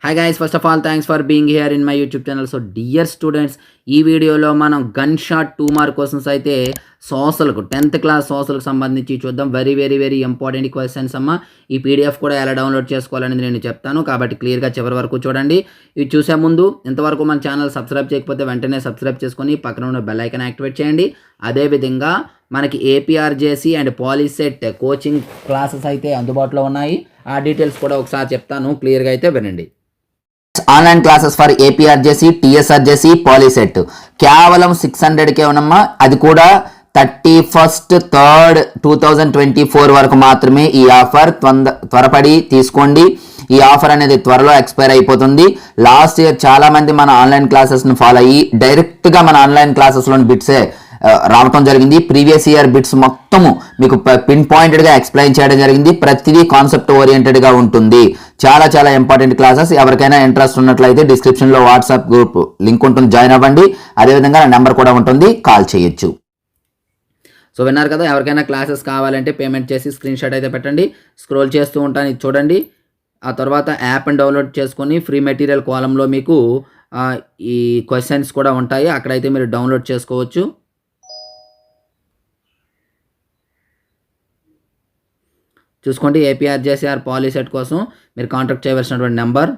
Hi guys, first of all thanks for being here in my YouTube channel. So dear students, ఈ వీడియోలో మనం gun shot 2 mark questions అయితే సోషల్కు 10th class సోషల్కి సంబంధించి చూద్దాం. Very very very important questions అమ్మ. ఈ PDF కూడా ఎలా డౌన్లోడ్ చేసుకోవాలనేది నేను చెప్తాను, కాబట్టి క్లియర్గా చివరి వరకు చూడండి. ఇది చూసే ముందు ఇంతవరకు మన ఛానల్ సబ్స్క్రైబ్ చేయకపోతే వెంటనే సబ్స్క్రైబ్ చేసుకొని పక్కన ఉన్న బెల్ ఐకాన్ యాక్టివేట్ చేయండి. అదేవిధంగా మనకి APRJC and POLYCET coaching classes అయితే అందుబాటులో ఉన్నాయి. ఆ డీటెయిల్స్ కూడా ఒకసారి చెప్తాను, క్లియర్గా అయితే వినండి. Online classes for APRJC, TSRJC, POLYCET కేవలం 600కే ఉన్నమ్మా. అది కూడా 31st 3rd 2024 వరకు మాత్రమే ఈ ఆఫర్. త్వరపడి తీసుకోండి. ఈ ఆఫర్ అనేది త్వరలో ఎక్స్పైర్ అయిపోతుంది. లాస్ట్ ఇయర్ చాలా మంది మన ఆన్లైన్ క్లాసెస్ని ఫాలో అయ్యి డైరెక్ట్గా మన ఆన్లైన్ క్లాసెస్లోని బిట్సే రావటం జరిగింది. ప్రీవియస్ ఇయర్ బిట్స్ మొత్తము మీకు పిన్ పాయింటెడ్గా ఎక్స్ప్లెయిన్ చేయడం జరిగింది. ప్రతిదీ కాన్సెప్ట్ ఓరియంటెడ్గా ఉంటుంది. చాలా చాలా ఇంపార్టెంట్ క్లాసెస్. ఎవరికైనా ఇంట్రెస్ట్ ఉన్నట్లయితే డిస్క్రిప్షన్లో వాట్సాప్ గ్రూప్ లింక్ ఉంటుంది, జాయిన్ అవ్వండి. అదేవిధంగా నా నెంబర్ కూడా ఉంటుంది, కాల్ చేయొచ్చు. సో విన్నారు కదా, ఎవరికైనా క్లాసెస్ కావాలంటే పేమెంట్ చేసి స్క్రీన్ షాట్ అయితే పెట్టండి. స్క్రోల్ చేస్తూ ఉంటాను, ఇది చూడండి. ఆ తర్వాత యాప్ని డౌన్లోడ్ చేసుకొని ఫ్రీ మెటీరియల్ కాలంలో మీకు ఈ క్వశ్చన్స్ కూడా ఉంటాయి, అక్కడైతే మీరు డౌన్లోడ్ చేసుకోవచ్చు. చూసుకోండి, ఏపీఆర్జేసీ ఆర్ పాలీసెట్ కోసం మీరు కాంటాక్ట్ చేయవలసినటువంటి నెంబర్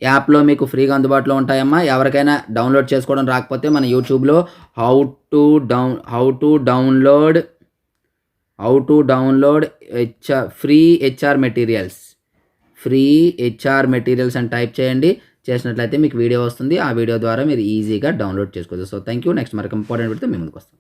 యాప్లో మీకు ఫ్రీగా అందుబాటులో ఉంటాయమ్మా. ఎవరికైనా డౌన్లోడ్ చేసుకోవడం రాకపోతే మన యూట్యూబ్లో how to download free HR materials అని టైప్ చేయండి. చేసినట్లయితే మీకు వీడియో వస్తుంది. ఆ వీడియో ద్వారా మీరు ఈజీగా డౌన్లోడ్ చేసుకోవచ్చు. So thank you. నెక్స్ట్ మరొక ఇంపార్టెంట్ పెడితే మీ ముందుకు వస్తాం.